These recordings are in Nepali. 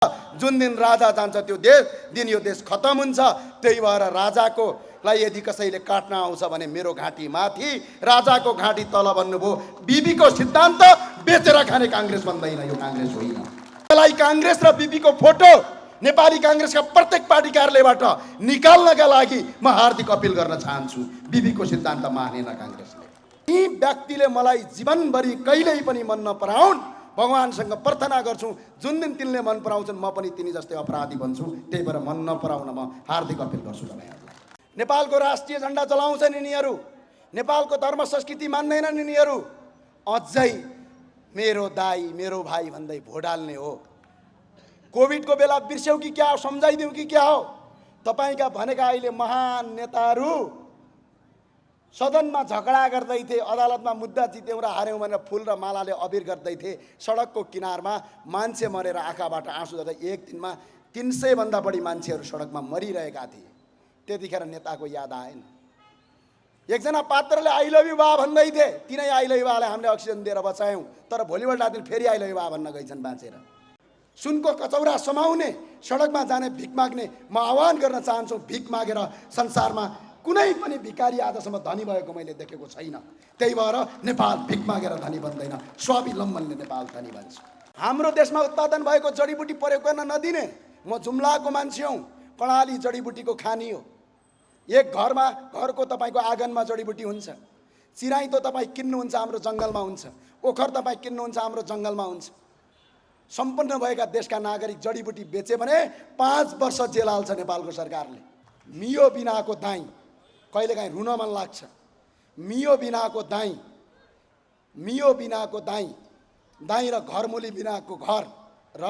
जुन दिन राजा जान्छ त्यो दिन यो देश खतम हुन्छ। त्यही भएर राजाको लाई यदि कसैले काट्न आउँछ भने मेरो घाँटी माथि राजाको घाँटी तल भन्नुभयो। बिबीको सिद्धान्त बेचेर खाने काङ्ग्रेस भन्दैन, यो काङ्ग्रेस होइन। यसलाई काङ्ग्रेस र बिबीको फोटो नेपाली काङ्ग्रेसका प्रत्येक पार्टी कार्यालयबाट निकाल्नका लागि म हार्दिक अपिल गर्न चाहन्छु। बिबीको सिद्धान्त मानेन काङ्ग्रेसले। यी व्यक्तिले मलाई जीवनभरि कहिल्यै पनि मन नपराउन्, भगवानसँग प्रार्थना गर्छु जुन दिन तिनले मन पराउँछन् म पनि तिनी जस्तै अपराधी बन्छु। त्यही भएर मन नपराउन म हार्दिक अपिल गर्छु तपाईहरुलाई। नेपालको राष्ट्रिय झण्डा जलाउँछन् यिनीहरू, नेपालको धर्म संस्कृति मान्दैनन् यिनीहरू। अझै मेरो दाई मेरो भाइ भन्दै भोट हाल्ने हो। कोभिडको बेला बिर्स्यौ कि क्या हो, सम्झाइदिउँ कि क्या हो? तपाईका भनेका अहिले महान नेताहरू सदनमा झगडा गर्दै थिए, अदालतमा मुद्दा जित्यौँ र हार्यौँ भनेर फुल र मालाले अबिर गर्दै थिए। सडकको किनारमा मान्छे मरेर आँखाबाट आँसु झर्दै एक दिनमा 300 भन्दा बढी मान्छेहरू सडकमा मरिरहेका थिए। त्यतिखेर नेताको याद आएन। एकजना पात्रले आई लभ यु बा भन्दै थिए, तिनै आई लभ यु बालाई हामीले अक्सिजन दिएर बचायौँ। तर भोलिपल्ट दिन फेरि आई लभ यु बा भन्न गइछन् बाँचेर। सुनको कचौरा समाउने, सडकमा जाने भिख माग्ने म आह्वान गर्न चाहन्छु। भिख मागेर संसारमा कुनै पनि भिखारी आजसम्म धनी भएको मैले देखेको छैन। त्यही भएर नेपाल भिख मागेर धनी बन्दैन, स्वावलम्बनले नेपाल धनी बन्छ। हाम्रो देशमा उत्पादन भएको जडीबुटी प्रयोग गर्न नदिने। म जुम्लाको मान्छे हुँ, कर्णाली जडीबुटीको खानी हो। एक घरको तपाईँको आँगनमा जडीबुटी हुन्छ। चिराई त तपाईँ किन्नुहुन्छ हाम्रो जङ्गलमा हुन्छ, ओखर तपाईँ किन्नुहुन्छ हाम्रो जङ्गलमा हुन्छ। सम्पन्न भएका देशका नागरिक जडीबुटी बेचे भने 5 वर्ष जेल हाल्छ नेपालको सरकारले। मियो बिनाको दाई, कहिलेकाहीँ रुन मन लाग्छ। मियो बिनाको दाई, मियो बिनाको दाई, दाई र घरमुली बिनाको घर र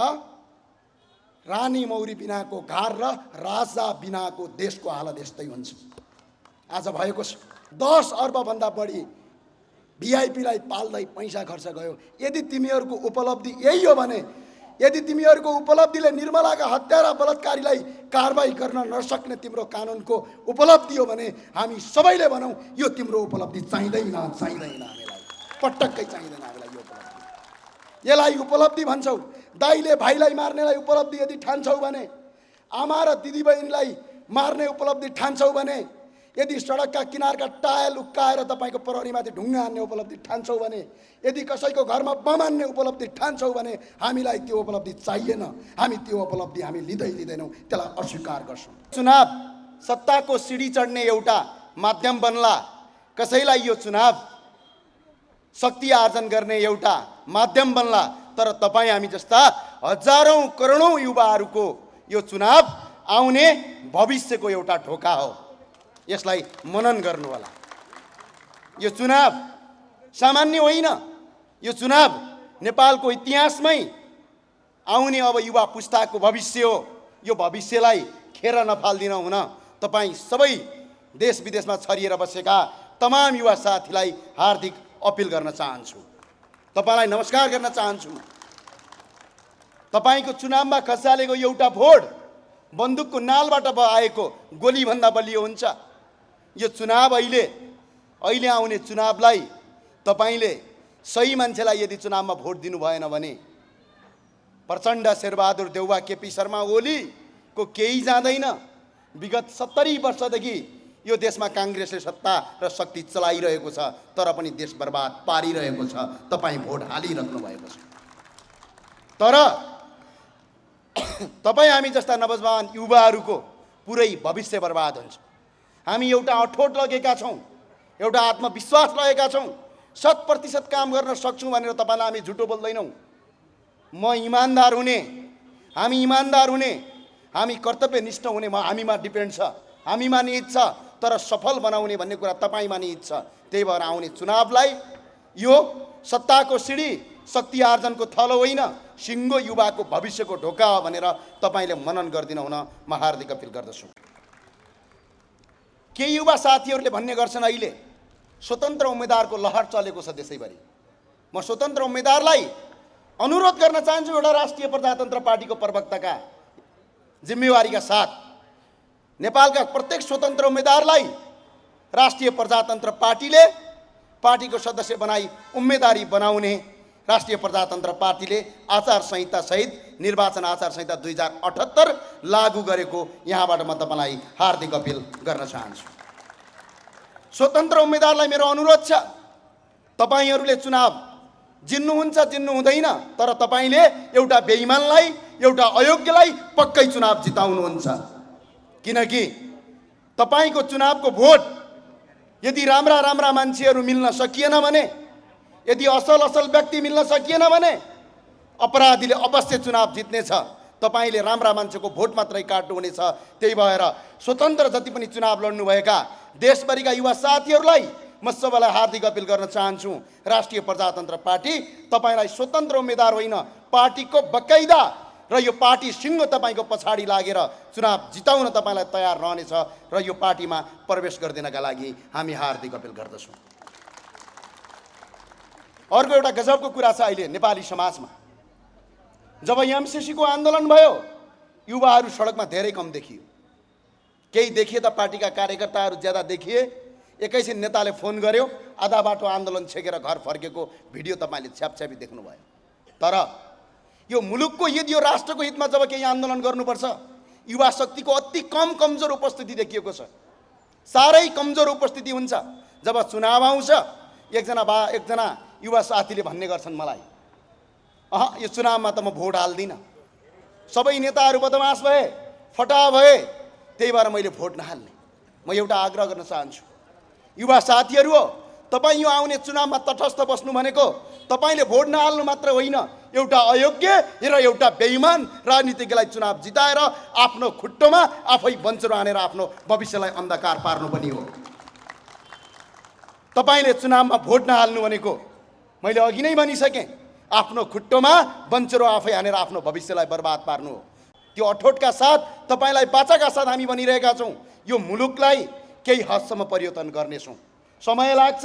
रानी मौरी बिनाको घर र राजा बिनाको देशको हालत यस्तै हुन्छ। आज भएको छ 10 अर्ब भन्दा बढी भिआइपीलाई पाल्दै पैसा खर्च गयो। यदि तिमीहरूको उपलब्धि यही हो भने, यदि तिमीहरूको उपलब्धिले निर्मलाका हत्यारा बलात्कारीलाई कारबाही गर्न नसक्ने तिम्रो कानुनको उपलब्धि हो भने हामी सबैले भनौँ यो तिम्रो उपलब्धि चाहिँदैन, चाहिँदैन, हामीलाई पटक्कै चाहिँदैन हामीलाई यो उपलब्धि। यसलाई उपलब्धि भन्छौ। दाइले भाइलाई मार्नेलाई उपलब्धि यदि ठान्छौ भने, आमा र दिदीबहिनीलाई मार्ने उपलब्धि ठान्छौ भने, यदि सडकका किनारका टायल उक्काएर तपाईँको प्रहरीमाथि ढुङ्गा हान्ने उपलब्धि ठान्छौ भने, यदि कसैको घरमा बम हान्ने उपलब्धि ठान्छौ भने हामीलाई त्यो उपलब्धि चाहिएन। हामी त्यो उपलब्धि हामी लिँदैनौँ, त्यसलाई अस्वीकार गर्छौँ। चुनाव सत्ताको सिडी चढ्ने एउटा माध्यम बन्ला, कसैलाई यो चुनाव शक्ति आर्जन गर्ने एउटा माध्यम बन्ला। तर तपाईँ हामी जस्ता हजारौं करोडौं युवाहरूको यो चुनाव आउने भविष्यको एउटा ढोका हो। यसलाई मनन गर्नु होला। यो चुनाव सामान्य होइन। यो चुनाव नेपालको इतिहासमै आउने अब युवा पुस्ताको भविष्य हो। यो भविष्यलाई खेर नफाल्दिन हुन तपाईँ सबै देश विदेशमा छरिएर बसेका तमाम युवा साथीलाई हार्दिक अपिल गर्न चाहन्छु। तपाईलाई नमस्कार गर्न चाहन्छु। तपाईको चुनावमा खसालेको एउटा भोट बन्दुकको नालबाट आएको गोली भन्दा बलियो हुन्छ। यो चुनाव अहिले आउने चुनावलाई तपाईले सही मान्छेलाई यदि चुनावमा भोट दिनु भएन भने प्रचण्ड, शेरबहादुर देउवा, केपी शर्मा ओलीको केही जाँदैन। विगत 70 वर्षदेखि यो देशमा काङ्ग्रेसले सत्ता र शक्ति चलाइरहेको छ, तर पनि देश बर्बाद पारिरहेको छ। तपाईँ भोट हालिराख्नु भएको छ। तर तपाईँ हामी जस्ता नवजवान युवाहरूको पुरै भविष्य बर्बाद हुन्छ। हामी एउटा अठोट लगेका छौँ, एउटा आत्मविश्वास लगेका छौँ। 100% काम गर्न सक्छौँ भनेर तपाईँलाई हामी झुटो बोल्दैनौँ। म इमान्दार हुने, हामी इमान्दार हुने, हामी कर्तव्यनिष्ठ हुने हामीमा डिपेन्ड छ, हामीमा निहित छ। तर सफल बनाउने भन्ने कुरा तपाईँमा निहित छ। त्यही भएर आउने चुनावलाई यो सत्ताको सिडी, शक्ति आर्जनको थलो होइन, सिङ्गो युवाको भविष्यको ढोका हो भनेर तपाईँले मनन गरिदिनु हुन म हार्दिक अपिल गर्दछु। केही युवा साथीहरूले भन्ने गर्छन् अहिले स्वतन्त्र उम्मेदवारको लहर चलेको छ देशैभरि। म स्वतन्त्र उम्मेदवारलाई अनुरोध गर्न चाहन्छु, एउटा राष्ट्रिय प्रजातन्त्र पार्टीको प्रवक्ताका जिम्मेवारीका साथ नेपालका प्रत्येक स्वतन्त्र उम्मेदवारलाई राष्ट्रिय प्रजातन्त्र पार्टीले पार्टीको सदस्य बनाई उम्मेदवारी बनाउने राष्ट्रिय प्रजातन्त्र पार्टीले आचार संहिता सहित निर्वाचन आचार संहिता 2078 लागू गरेको यहाँबाट म तपाईँलाई हार्दिक अपिल गर्न चाहन्छु। स्वतन्त्र उम्मेदवारलाई मेरो अनुरोध छ, तपाईहरूले चुनाव जित्नुहुन्छ जित्नु हुँदैन, तर तपाईँले एउटा बेइमानलाई, एउटा अयोग्यलाई पक्कै चुनाव जिताउनुहुन्छ। किनकि तपाईँको चुनावको भोट यदि राम्रा राम्रा मान्छेहरू मिल्न सकिएन भने, यदि असल असल व्यक्ति मिल्न सकिएन भने अपराधीले अवश्य चुनाव जित्नेछ। तपाईँले राम्रा मान्छेको भोट मात्रै काट्नुहुनेछ। त्यही भएर स्वतन्त्र जति पनि चुनाव लड्नुभएका देशभरिका युवा साथीहरूलाई म सबैलाई हार्दिक अपिल गर्न चाहन्छु, राष्ट्रिय प्रजातन्त्र पार्टी तपाईँलाई स्वतन्त्र उम्मेदवार होइन, पार्टीको बकाइदा र यो पार्टी सिंह तपाईँको पछाडि लागेर चुनाव जिताउन तपाईँलाई तयार रहनेछ र यो पार्टीमा प्रवेश गरिदिनका लागि हामी हार्दिक अपिल गर्दछौँ। अर्को एउटा गजबको कुरा छ, अहिले नेपाली समाजमा जब एमसीसीको आन्दोलन भयो युवाहरू सडकमा धेरै कम देखियो। केही देखिए त पार्टीका कार्यकर्ताहरू ज्यादा देखिए। एकैछिन नेताले फोन गर्यो, आधा बाटो आन्दोलन छेकेर घर फर्केको भिडियो तपाईँले छ्यापछ्यापी देख्नुभयो। तर यो मुलुकको यदि यो राष्ट्रको हितमा जब केही आन्दोलन गर्नुपर्छ, युवा शक्तिको अति कमजोर उपस्थिति देखिएको छ। साह्रै कमजोर उपस्थिति हुन्छ। जब चुनाव आउँछ एकजना युवा साथीले भन्ने गर्छन् मलाई, यो चुनावमा त म भोट हाल्दिनँ, सबै नेताहरू बदमास भए, फटा भए, त्यही भएर मैले भोट नहाल्ने। म एउटा आग्रह गर्न चाहन्छु, युवा साथीहरू हो, तपाईँ यो आउने चुनावमा तटस्थ बस्नु भनेको तपाईँले भोट नहाल्नु मात्र होइन, एउटा अयोग्य र एउटा बेइमान राजनीतिज्ञलाई चुनाव जिताएर आफ्नो खुट्टोमा आफै बन्चरो हानेर आफ्नो भविष्यलाई अन्धकार पार्नु पनि हो। तपाईँले चुनावमा भोट नहाल्नु भनेको मैले अघि नै भनिसकेँ, आफ्नो खुट्टोमा बन्चरो आफै हानेर आफ्नो भविष्यलाई बर्बाद पार्नु हो। त्यो अठोटका साथ तपाईँलाई बाचाका साथ हामी भनिरहेका छौँ, यो मुलुकलाई केही हदसम्म परिवर्तन गर्नेछौँ। समय लाग्छ,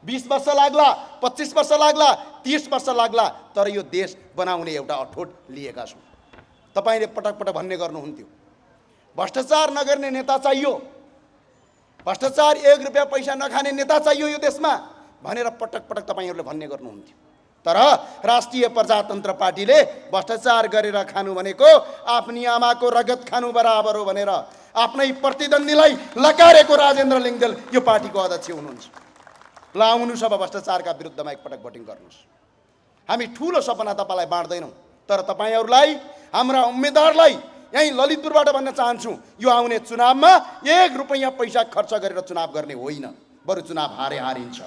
20 वर्ष लाग्ला, 25 वर्ष लाग्ला, 30 वर्ष लाग्ला, तर यो देश बनाउने एउटा अठोट लिएका छौँ। तपाईँले पटक पटक भन्ने गर्नुहुन्थ्यो, भ्रष्टाचार नगर्ने नेता चाहियो, भ्रष्टाचार 1 रुपियाँ पैसा नखाने नेता चाहियो यो देशमा भनेर पटक पटक तपाईँहरूले भन्ने गर्नुहुन्थ्यो। तर राष्ट्रिय प्रजातन्त्र पार्टीले भ्रष्टाचार गरेर खानु भनेको आफ्नी आमाको रगत खानु बराबर हो भनेर आफ्नै प्रतिद्वन्दीलाई लकारेको राजेन्द्र लिङ्गदेल यो पार्टीको अध्यक्ष हुनुहुन्छ। ल आउनुहोस् अब भ्रष्टाचारका विरुद्धमा एकपटक भोटिङ गर्नुहोस्। हामी ठुलो सपना तपाईँलाई बाँड्दैनौँ, तर तपाईँहरूलाई, हाम्रा उम्मेदवारलाई यहीँ ललितपुरबाट भन्न चाहन्छु, यो आउने चुनावमा 1 रुपैयाँ पैसा खर्च गरेर चुनाव गर्ने होइन, बरु चुनाव हारिन्छ।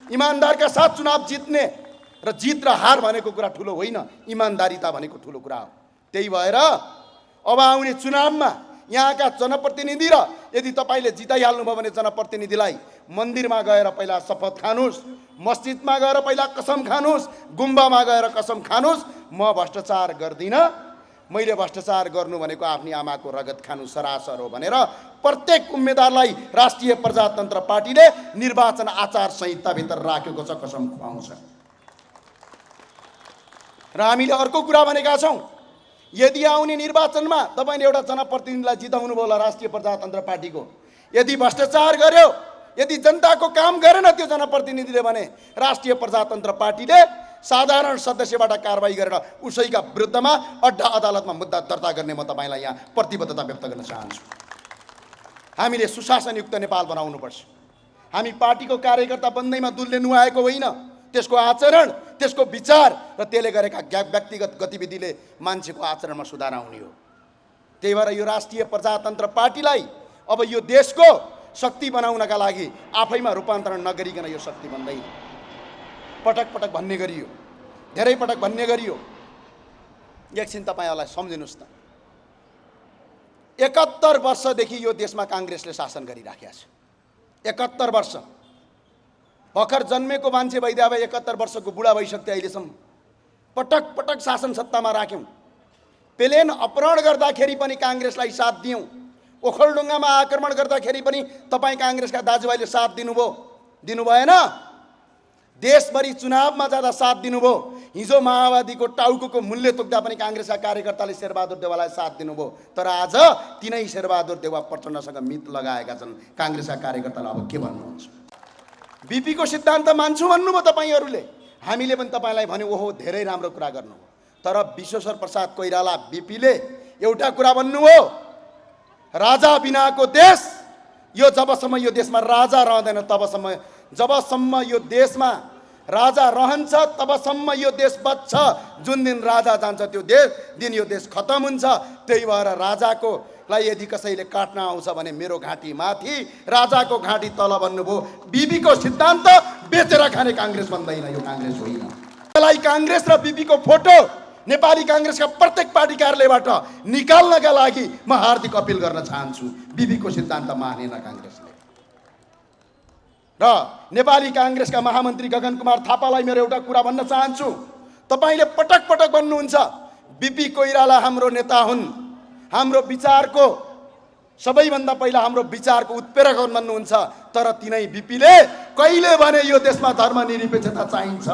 इमान्दारका साथ चुनाव जित्ने र जित र हार भनेको कुरा ठुलो होइन, इमान्दारिता भनेको ठुलो कुरा हो। त्यही भएर अब आउने चुनावमा यहाँका जनप्रतिनिधि र यदि तपाईँले जिताइहाल्नुभयो भने जनप्रतिनिधिलाई मन्दिरमा गएर पहिला शपथ खानुहोस्, मस्जिदमा गएर पहिला कसम खानुहोस्, गुम्बामा गएर कसम खानुहोस्, म भ्रष्टाचार गर्दिनँ, मैले भ्रष्टाचार गर्नु भनेको आफ्नी आमाको रगत खानु सरासर हो भनेर प्रत्येक उम्मेदवारलाई राष्ट्रिय प्रजातन्त्र पार्टीले निर्वाचन आचार संहिताभित्र राखेको छ, कसम खुवाउँछ। र हामीले अर्को कुरा भनेका छौँ, यदि आउने निर्वाचनमा तपाईँले एउटा जनप्रतिनिधिलाई जिताउनु भयो होला राष्ट्रिय प्रजातन्त्र पार्टीको, यदि भ्रष्टाचार गर्यो, यदि जनताको काम गरेन त्यो जनप्रतिनिधिले भने राष्ट्रिय प्रजातन्त्र पार्टीले साधारण सदस्यबाट कारबाही गरेर उसैका विरुद्धमा अड्डा अदालतमा मुद्दा दर्ता गर्ने म तपाईँलाई यहाँ प्रतिबद्धता व्यक्त गर्न चाहन्छु। हामीले सुशासनयुक्त नेपाल बनाउनुपर्छ। हामी पार्टीको कार्यकर्ता बन्दैमा दुलले नुहाएको होइन, त्यसको आचरण, त्यसको विचार र त्यसले गरेका व्यक्तिगत गतिविधिले मान्छेको आचरणमा सुधार आउने हो। त्यही भएर यो राष्ट्रिय प्रजातन्त्र पार्टीलाई अब यो देशको शक्ति बनाउनका लागि आफैमा रूपान्तरण नगरिकन यो शक्ति बन्दैन। पटक पटक भन्ने गरियो, धेरै पटक भन्ने गरियो। एकछिन तपाईँहरूलाई सम्झिनुहोस् त, 71 वर्षदेखि यो देशमा काङ्ग्रेसले शासन गरिराखेको छ। 71 वर्ष भर्खर जन्मेको मान्छे भइदिए अब 71 वर्षको बुढा भइसक्थ्यो अहिलेसम्म। पटक पटक शासन सत्तामा राख्यौँ। प्लेन अपहरण गर्दाखेरि पनि काङ्ग्रेसलाई साथ दियौँ, ओखलढुङ्गामा आक्रमण गर्दाखेरि पनि तपाईँ काङ्ग्रेसका दाजुभाइले साथ दिनुभयो, दिनु भएन? देशभरि चुनावमा जाँदा साथ दिनुभयो। हिजो माओवादीको टाउको मूल्य तोक्दा पनि काङ्ग्रेसका कार्यकर्ताले शेरबहादुर देउवालाई साथ दिनुभयो। तर आज तिनै शेरबहादुर देउवा प्रचण्डसँग मित लगाएका छन् काङ्ग्रेसका कार्यकर्तालाई। अब के भन्नुहुन्छ? बीपीको सिद्धान्त मान्छु भन्नुभयो तपाईँहरूले, हामीले पनि तपाईँलाई भन्यो ओहो धेरै राम्रो कुरा गर्नुभयो। तर विश्वेश्वर प्रसाद कोइराला बिपीले एउटा कुरा भन्नुभयो, राजा बिनाको देश, यो जबसम्म यो देशमा राजा रहँदैन तबसम्म, जबसम्म यो देशमा राजा रहन्छ तबसम्म यो देश बच्छ, जुन दिन राजा जान्छ त्यो दिन यो देश खतम हुन्छ। त्यही भएर राजाको लाई यदि कसैले काट्न आउँछ भने मेरो घाँटी माथि, राजाको घाँटी तल भन्नुभयो। बिपीको सिद्धान्त बेचेर खाने काङ्ग्रेस भन्दैन, यो काङ्ग्रेस होइन। यसलाई काङ्ग्रेस र बिपीको फोटो नेपाली काङ्ग्रेसका प्रत्येक पार्टी कार्यालयबाट निकाल्नका लागि म हार्दिक अपिल गर्न चाहन्छु। बिपीको सिद्धान्त मानेन काङ्ग्रेसले। र नेपाली काङ्ग्रेसका महामन्त्री गगन कुमार थापालाई मेरो एउटा कुरा भन्न चाहन्छु। तपाईले पटक पटक भन्नुहुन्छ बिपी कोइराला हाम्रो नेता हुन्, हाम्रो विचारको सबैभन्दा पहिला हाम्रो विचारको उत्प्रेरक हुन् भन्नुहुन्छ। तर तिनै बिपीले कहिले भने यो देशमा धर्मनिरपेक्षता चाहिन्छ,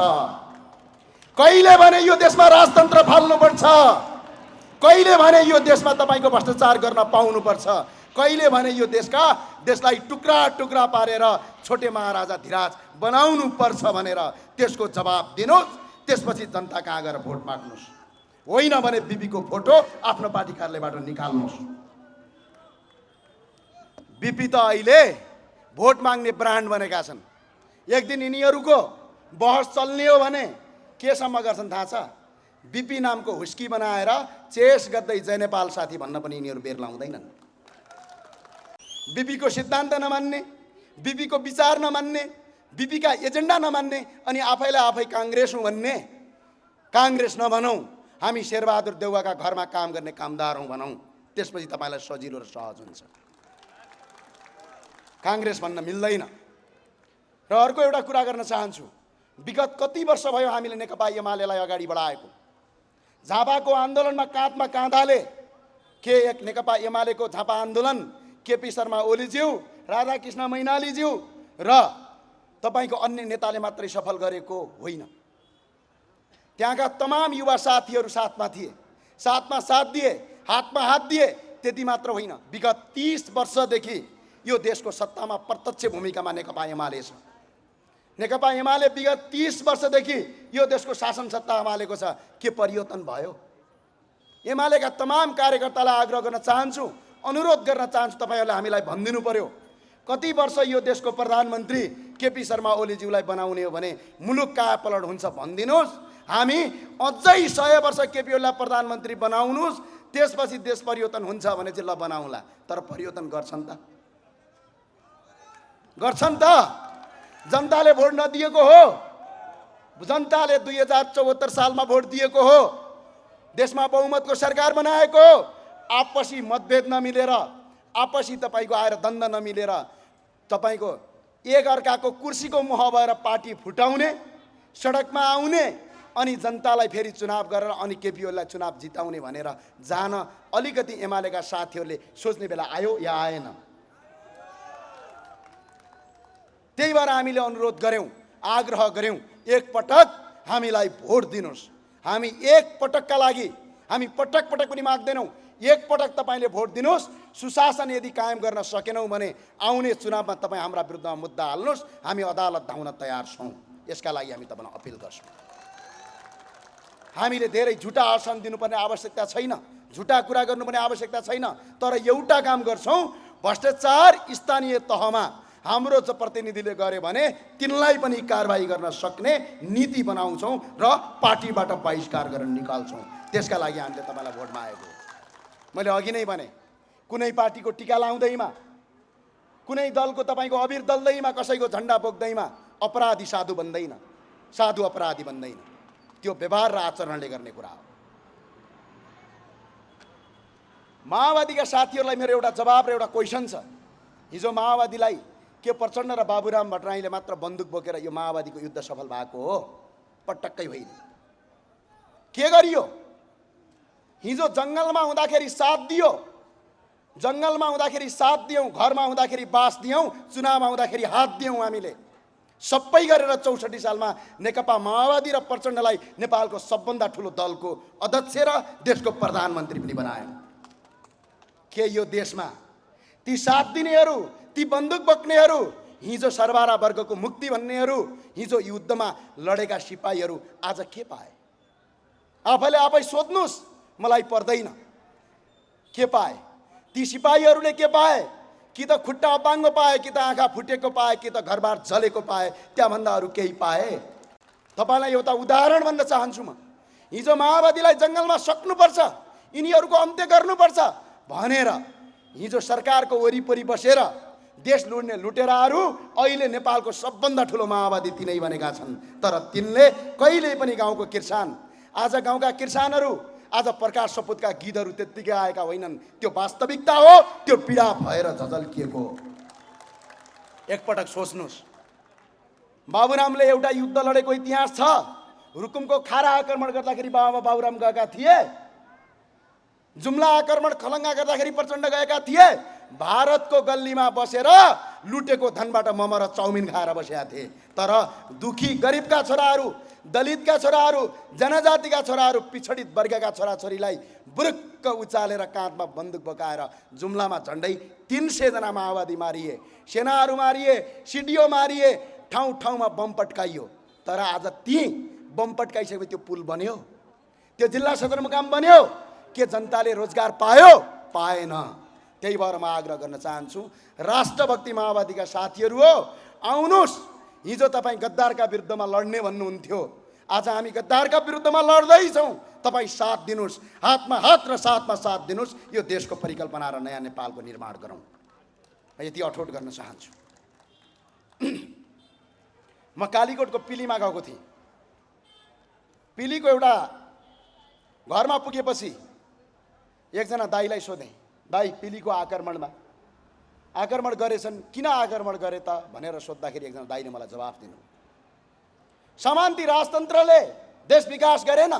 कहिले भने यो देशमा राजतन्त्र फाल्नुपर्छ, कहिले भने यो देशमा तपाईको भ्रष्टाचार गर्न पाउनुपर्छ, कहिले भने यो देशलाई टुक्रा टुक्रा पारेर छोटे महाराजा धिराज बनाउनु पर्छ भनेर त्यसको जवाब दिनुहोस्। त्यसपछि जनता कहाँ गएर भोट माग्नुहोस्, होइन भने बिपीको फोटो आफ्नो पार्टी कार्यालयबाट निकाल्नुहोस्। बिपी त अहिले भोट माग्ने ब्रान्ड बनेका छन्। एक दिन यिनीहरूको बहस चल्ने हो भने केसम्म गर्छन् थाहा छ? बिपी नामको हुस्की बनाएर चेस गर्दै जय नेपाल साथी भन्न पनि यिनीहरू बेर लाउँदैनन्। बिपीको सिद्धान्त नमान्ने, बिपीको विचार नमान्ने, बिपीका एजेन्डा नमान्ने, अनि आफैलाई आफै काङ्ग्रेस हुँ भन्ने। काङ्ग्रेस नभनौँ, हामी शेरबहादुर देउवाका घरमा काम गर्ने कामदार हौँ भनौँ, त्यसपछि तपाईँलाई सजिलो र सहज हुन्छ। काङ्ग्रेस भन्न मिल्दैन। र अर्को एउटा कुरा गर्न चाहन्छु, विगत कति वर्ष भयो हामीले नेकपा एमालेलाई अगाडि बढाएको। झापाको आन्दोलनमा काँधमा काँधाले के एक नेकपा एमालेको झापा आन्दोलन केपी शर्मा ओलीज्यू, राधाकृष्ण मैनालीज्यू र तपाईँको अन्य नेताले मात्रै सफल गरेको होइन। त्यहाँका तमाम युवा साथीहरू साथमा थिए, साथमा साथ दिए, हातमा हात दिए। त्यति मात्र होइन, विगत 30 वर्षदेखि यो देशको सत्तामा प्रत्यक्ष भूमिकामा नेकपा एमाले छ। नेकपा एमाले विगत 30 वर्षदेखि यो देशको शासन सत्ता सम्हालेको छ। के परिवर्तन भयो? एमालेका तमाम कार्यकर्तालाई आग्रह गर्न चाहन्छु, अनुरोध गर्न चाहन्छु, तपाईँहरूले हामीलाई भनिदिनु पर्यो कति वर्ष यो देशको प्रधानमन्त्री केपी शर्मा ओलीज्यूलाई बनाउने हो भने मुलुक कायापलट हुन्छ भनिदिनुहोस्। हामी अझै 100 वर्ष केपी ओलीलाई प्रधानमन्त्री बनाउनुहोस्, त्यसपछि देश परिवर्तन हुन्छ भने चाहिँ ल बनाउँला। तर परिवर्तन गर्छन् त? गर्छन् त? जनताले भोट नदिएको हो, जनताले 2074 सालमा भोट दिएको हो, देशमा बहुमतको सरकार बनाएको हो। आपसी मतभेद नमिलेर, आपसी तपाईँको आएर द्वन्द्व नमिलेर तपाईँको एक अर्काको कुर्सीको मोह भएर पार्टी फुटाउने, सडकमा आउने, अनि जनतालाई फेरि चुनाव गरेर अनि केपी ओलीलाई चुनाव जिताउने भनेर जान अलिकति एमालेका साथीहरूले सोच्ने बेला आयो या आएन? त्यही भएर हामीले अनुरोध गऱ्यौँ, आग्रह गऱ्यौँ, एकपटक हामीलाई भोट दिनुहोस्। हामी एकपटकका लागि, हामी पटक पटक पनि माग्दैनौँ, एकपटक तपाईँले भोट दिनुहोस्। सुशासन यदि कायम गर्न सकेनौँ भने आउने चुनावमा तपाईँ हाम्रा विरुद्धमा मुद्दा हाल्नुहोस्, हामी अदालत धाउन तयार छौँ। यसका लागि हामी तपाईँलाई अपिल गर्छौँ। हामीले धेरै झुटा आश्वासन दिनुपर्ने आवश्यकता छैन, झुटा कुरा गर्नुपर्ने आवश्यकता छैन। तर एउटा काम गर्छौँ, भ्रष्टाचार स्थानीय तहमा हाम्रो प्रतिनिधिले गरे भने तिनलाई पनि कारबाही गर्न सक्ने नीति बनाउँछौँ र पार्टीबाट बहिष्कार गरेर निकाल्छौँ। त्यसका लागि हामीले तपाईँलाई भोट मागेको। मैले अघि नै भने, कुनै पार्टीको टिका लाउँदैमा, कुनै दलको तपाईँको अबिर दल्दैमा, कसैको झन्डा बोक्दैमा अपराधी साधु बन्दैन, साधु अपराधी बन्दैन। त्यो व्यवहार र आचरणले गर्ने कुरा हो। माओवादीका साथीहरूलाई मेरो एउटा जवाब र एउटा क्वेसन छ। हिजो माओवादीलाई के प्रचण्ड र बाबुराम भट्टराईले मात्र बन्दुक बोकेर यो माओवादीको युद्ध सफल भएको हो? पटक्कै होइन। के गरियो? हिजो जङ्गलमा हुँदाखेरि साथ दियो, जङ्गलमा हुँदाखेरि साथ दियौँ, घरमा हुँदाखेरि बास दियौँ, चुनावमा हुँदाखेरि हात दियौँ। हामीले सबै गरेर 64 सालमा नेकपा माओवादी र प्रचण्डलाई नेपालको सबभन्दा ठुलो दलको अध्यक्ष र देशको प्रधानमन्त्री पनि बनायौँ। के यो देशमा ती साथ दिनेहरू, ती बन्दुक बोक्नेहरू, हिजो सरबारा वर्गको मुक्ति भन्नेहरू, हिजो युद्धमा लडेका सिपाहीहरू आज के पाए? आफैले आफै सोध्नुस्, मलाई पर्दैन। के पाए ती सिपाहीहरूले? के पाए? कि त खुट्टा अपाङ्गो पाए, कि त आँखा फुटेको पाए, कि त घरबार जलेको पाए, त्यहाँभन्दा अरू केही पाए? तपाईँलाई एउटा उदाहरण भन्न चाहन्छु म। हिजो माओवादीलाई जङ्गलमा सक्नुपर्छ, यिनीहरूको अन्त्य गर्नुपर्छ भनेर हिजो सरकारको वरिपरि बसेर देश लुट्ने लुटेराहरू अहिले नेपालको सबभन्दा ठुलो माओवादी तिनै बनेका छन्। तर तिनले कहिल्यै पनि गाउँको किसान, आज गाउँका किसानहरू, आज प्रकाश सपुतका गीतहरू त्यत्तिकै आएका होइनन्। त्यो वास्तविकता हो, त्यो पीडा भएर झझल्किएको। एकपटक सोच्नुहोस्, बाबुरामले एउटा युद्ध लडेको इतिहास छ। रुकुमको खारा आक्रमण गर्दाखेरि बाबुराम गएका थिए। जुम्ला आक्रमण खलङ्गा गर्दाखेरि प्रचण्ड गएका थिए। भारतको गल्लीमा बसेर लुटेको धनबाट मोमो र चाउमिन खाएर बसेका थिए। तर दुखी गरिबका छोराहरू, दलितका छोराहरू, जनजातिका छोराहरू, पिछडित वर्गका छोराछोरीलाई बुरुक्क उचालेर काँधमा बन्दुक बोकाएर जुम्लामा झन्डै 300 जना माओवादी मारिए, सेनाहरू मारिए, सिडिओ मारिए, ठाउँ ठाउँमा बम पट्काइयो। तर आज ती बम पट्काइसकेपछि त्यो पुल बन्यो, त्यो जिल्ला सदरमुकाम बन्यो। के जनताले रोजगार पायो? पाएन। त्यही भएर म आग्रह गर्न चाहन्छु, राष्ट्रभक्ति माओवादीका साथीहरू हो, आउनुहोस्। हिजो तपाईँ गद्दारका विरुद्धमा लड्ने भन्नुहुन्थ्यो, आज हामी गद्दारका विरुद्धमा लड्दैछौँ। तपाईँ साथ दिनुहोस्, हातमा हात र साथमा साथ दिनुहोस्। यो देशको परिकल्पना र नयाँ नेपालको निर्माण गरौँ। यति अठोट गर्न चाहन्छु। म कालीकोटको पिलीमा गएको थिएँ। पिलीको एउटा घरमा पुगेपछि एकजना दाइलाई सोधेँ, दाइ पिलीको आक्रमण गरेछन्, किन आक्रमण गरे त भनेर सोद्धाखेरि एकजना दाइले मलाई जवाफ दिनु, समान्ती राजतन्त्रले देश विकास गरेन,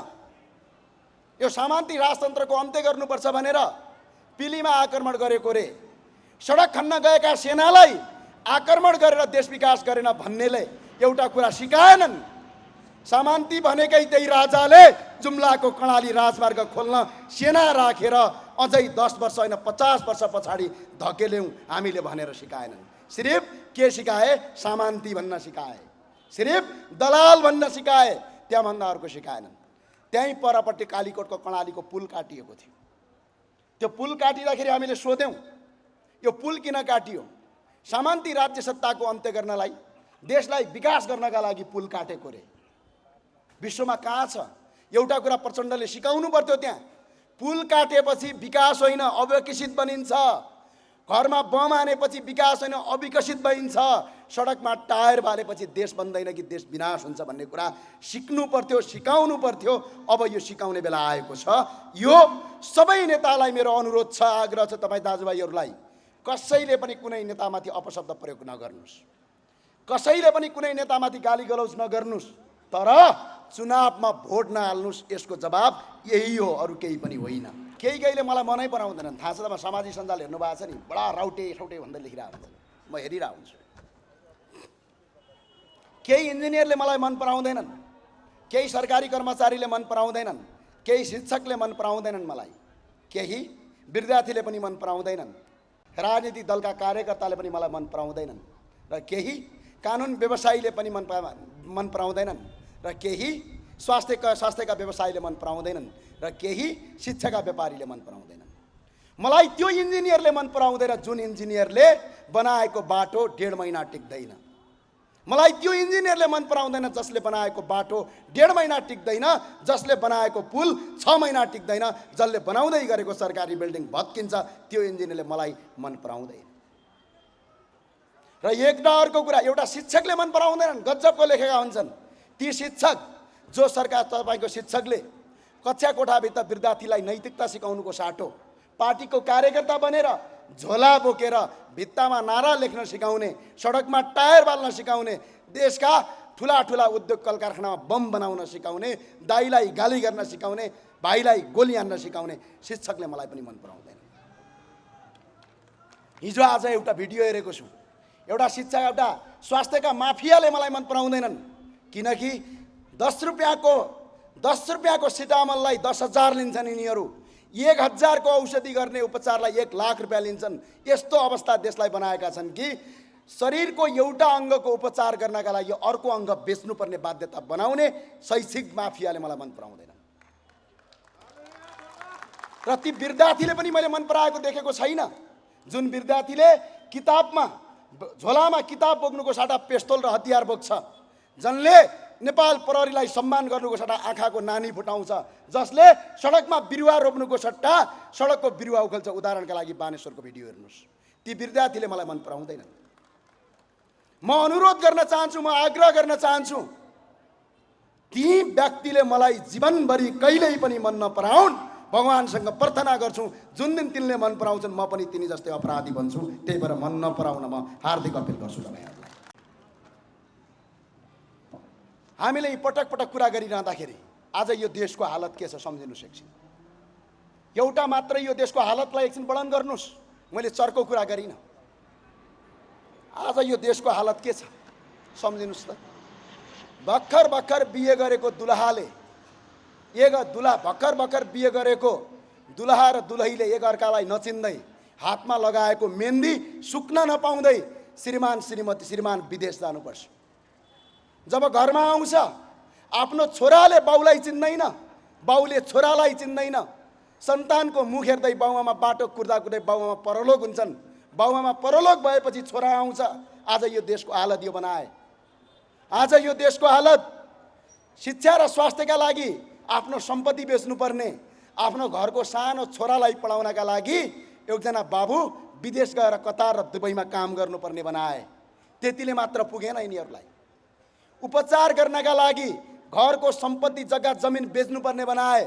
यो समान्ती राजतन्त्रको अन्त्य गर्नुपर्छ भनेर पिलीमा आक्रमण गरेको रे। सडक खन्न गएका सेनालाई आक्रमण गरेर देश विकास गरेन भन्नेले एउटा कुरा सिकाएनन्। समान्ती भनेकै त्यही राजाले जुम्लाको कर्णाली राजमार्ग खोल्न सेना राखेर अझै 10 वर्ष होइन 50 वर्ष पछाडि धकेल्यौँ हामीले भनेर सिकाएनन्। सिर्फ के सिकाए? समान्ती भन्न सिकाए, सिर्फ दलाल भन्न सिकाए, त्यहाँभन्दा अर्को सिकाएनन्। त्यहीँ परपट्टि कालीकोटको कर्णालीको पुल काटिएको थियो। त्यो पुल काटिँदाखेरि हामीले सोध्यौँ, यो पुल किन काटियो? समान्ती राज्य सत्ताको अन्त्य गर्नलाई, देशलाई विकास गर्नका लागि पुल काटेको रे। विश्वमा कहाँ छ? एउटा कुरा प्रचण्डले सिकाउनु पर्थ्यो, त्यहाँ पुल काटेपछि विकास होइन अविकसित बनिन्छ, घरमा बम हानेपछि विकास होइन अविकसित बनिन्छ, सडकमा टायर बालेपछि देश बन्दैन कि देश विनाश हुन्छ भन्ने कुरा सिक्नु पर्थ्यो, सिकाउनु पर्थ्यो। अब यो सिकाउने बेला आएको छ। यो सबै नेतालाई मेरो अनुरोध छ, आग्रह छ तपाईँ दाजुभाइहरूलाई, कसैले पनि कुनै नेतामाथि अपशब्द प्रयोग नगर्नुहोस्, कसैले पनि कुनै नेतामाथि गाली गलौज नगर्नुहोस्, तर चुनावमा भोट नहाल्नुहोस्। यसको जवाब यही हो, अरू केही पनि होइन। केहीले मलाई मनै पराउँदैनन्, थाहा छ त। म सामाजिक सञ्जाल हेर्नु भएको छ नि, बडा राउटे सौटे भन्दै लेखिरहेको हुन्छ, म हेरिरहेको हुन्छु। केही इन्जिनियरले मलाई मन पराउँदैनन्, केही सरकारी कर्मचारीले मन पराउँदैनन्, केही शिक्षकले मन पराउँदैनन् मलाई, केही विद्यार्थीले पनि मन पराउँदैनन्, राजनीतिक दलका कार्यकर्ताले पनि मलाई मन पराउँदैनन्, र केही कानुन व्यवसायीले पनि मन पराउँदैनन्, र केही स्वास्थ्यका व्यवसायीले मन पराउँदैनन्, र केही शिक्षाका व्यापारीले मन पराउँदैनन्। मलाई त्यो इन्जिनियरले मन पराउँदैन जुन इन्जिनियरले बनाएको बाटो 1.5 महिना टिक्दैन। मलाई त्यो इन्जिनियरले मन पराउँदैन जसले बनाएको बाटो 1.5 महिना टिक्दैन, जसले बनाएको पुल 6 महिना टिक्दैन, जसले बनाउँदै गरेको सरकारी बिल्डिङ भत्किन्छ, त्यो इन्जिनियरले मलाई मन पराउँदैन। र एक अर्को कुरा, एउटा शिक्षकले मन पराउँदैनन्, गजबको लेखेका हुन्छन् ती शिक्षक, जो सरकार तपाईँको शिक्षकले कक्षा कोठाभित्र विद्यार्थीलाई नैतिकता सिकाउनुको साटो पार्टीको कार्यकर्ता बनेर झोला बोकेर भित्तामा नारा लेख्न सिकाउने, सडकमा टायर बाल्न सिकाउने, देशका ठुला ठुला उद्योग कल कारखानामा बम बनाउन सिकाउने, दाइलाई गाली गर्न सिकाउने, भाइलाई गोली हान्न सिकाउने शिक्षकले मलाई पनि मन पराउँदैन। हिजो आज एउटा भिडियो हेरेको छु, एउटा शिक्षा एउटा स्वास्थ्यका माफियाले मलाई मन पराउँदैनन्, किनकि 10 रुपियाँको सिटामललाई 10,000 लिन्छन् यिनीहरू, 1,000 को औषधि गर्ने उपचारलाई 1 लाख रुपियाँ लिन्छन्। यस्तो अवस्था देशलाई बनाएका छन् कि शरीरको एउटा अङ्गको उपचार गर्नका लागि अर्को अङ्ग बेच्नुपर्ने बाध्यता बनाउने शैक्षिक माफियाले मलाई मन पराउँदैन। र ती विद्यार्थीले पनि मैले मन पराएको देखेको छैन। जुन विद्यार्थीले किताबमा झोलामा किताब बोक्नुको सट्टा पेस्तोल र हतियार बोक्छ, जसले नेपाल प्रहरीलाई सम्मान गर्नुको सट्टा आँखाको नानी फुटाउँछ, जसले सडकमा बिरुवा रोप्नुको सट्टा सडकको बिरुवा उखेल्छ। उदाहरणका लागि बानेश्वरको भिडियो हेर्नुहोस्, ती विद्यार्थीले मलाई मन पराउँदैनन्। म अनुरोध गर्न चाहन्छु, म आग्रह गर्न चाहन्छु, ती व्यक्तिले मलाई जीवनभरि कहिल्यै पनि मन नपराउन्। भगवानसँग प्रार्थना गर्छु, जुन दिन तिनले मन पराउँछन् म पनि तिनी जस्तै अपराधी बन्छु। त्यही भएर मन नपराउन म हार्दिक अपिल गर्छु तपाईँहरूलाई। हामीले पटक पटक कुरा गरिरहँदाखेरि आज यो देशको हालत के छ सम्झिनुहोस् एकछिन। एउटा मात्र यो देशको हालतलाई एकछिन वर्णन गर्नुहोस्। मैले चर्को कुरा गरिनँ। आज यो देशको हालत के छ सम्झिनुहोस् त। भर्खर भर्खर बिहे गरेको दुलहाले भर्खर बिहे गरेको दुलहा र दुलहीले एकअर्कालाई नचिन्दै हातमा लगाएको मेहन्दी सुक्न नपाउँदै श्रीमान विदेश जानुपर्छ। जब घरमा आउँछ आफ्नो छोराले बाउलाई चिन्दैन, बाउले छोरालाई चिन्दैन। सन्तानको मुख हेर्दै बाउआमा बाटो कुर्दा कुर्दै बाउआमा परलोक हुन्छन्। बाउआमा परलोक भएपछि छोरा आउँछ। आज यो देशको हालत यो बनाए। आज यो देशको हालत शिक्षा र स्वास्थ्यका लागि आफ्नो सम्पत्ति बेच्नुपर्ने, आफ्नो घरको सानो छोरालाई पढाउनका लागि एकजना बाबु विदेश गएर कतार र दुबईमा काम गर्नुपर्ने बनाए। त्यतिले मात्र पुगेन यिनीहरूलाई। उपचार गर्नका लागि घरको सम्पत्ति जग्गा जमिन बेच्नुपर्ने बनाए।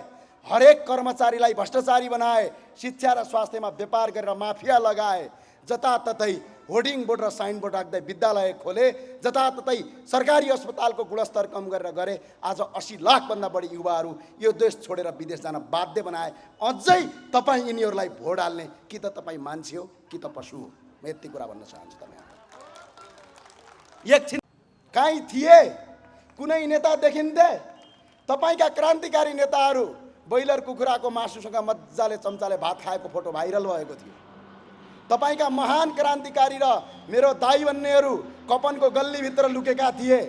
हरेक कर्मचारीलाई भ्रष्टाचारी बनाए। शिक्षा र स्वास्थ्यमा व्यापार गरेर माफिया लगाए। जताततै होर्डिङ बोर्ड र साइन बोर्ड राख्दै विद्यालय खोले। जताततै सरकारी अस्पतालको गुणस्तर कम गरेर गरे। आज 80 लाखभन्दा बढी युवाहरू यो देश छोडेर विदेश जान बाध्य बनाए। अझै तपाईँ यिनीहरूलाई भोट हाल्ने कि त तपाईँ मान्छे हो कि त पशु हो। म यति कुरा भन्न चाहन्छु तपाईँहरूलाई। एकछिन कहीँ थिए कुनै नेता देखिन्थे? तपाईँका क्रान्तिकारी नेताहरू बैलर कुखुराको मासुसँग मजाले चम्चाले भात खाएको फोटो भाइरल भएको थियो। तपाईका महान क्रान्तिकारी र मेरो दाइ भन्नेहरू कपनको गल्लीभित्र लुकेका थिए।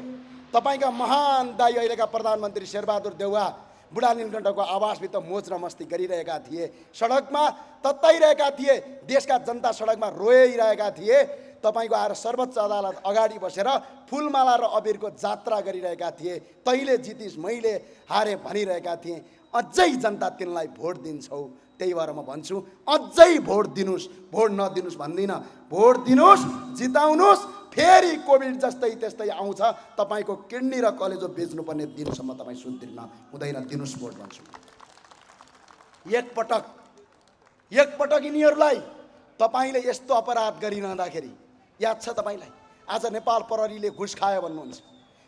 तपाईका महान दाइ अहिलेका प्रधानमन्त्री शेरबहादुर देउवा बुढा नीलकण्ठको आवासभित्र मोज र मस्ती गरिरहेका थिए। सडकमा तत्ताइरहेका थिए। देशका जनता सडकमा रोइरहेका थिए। तपाईको आएर सर्वोच्च अदालत अगाडि बसेर फुलमाला र अबिरको जात्रा गरिरहेका थिए। तैँले जितिस् मैले हारे भनिरहेका थिए। अझै जनता तिनलाई भोट दिन्छौ। त्यही भएर म भन्छु अझै भोट दिनुस्। भोट नदिनुस् भन्दिनँ, भोट दिनुस्, जिताउनुस्। फेरि कोभिड जस्तै त्यस्तै आउँछ। तपाईँको किडनी र कलेजो बेच्नुपर्ने दिनसम्म तपाईँ सुध्रिन हुँदैन। दिनुस् भोट भन्छु। एकपटक यिनीहरूलाई तपाईँले यस्तो अपराध गरिरहँदाखेरि याद छ तपाईँलाई? आज नेपाल प्रहरीले घुस खायो भन्नुहुन्छ।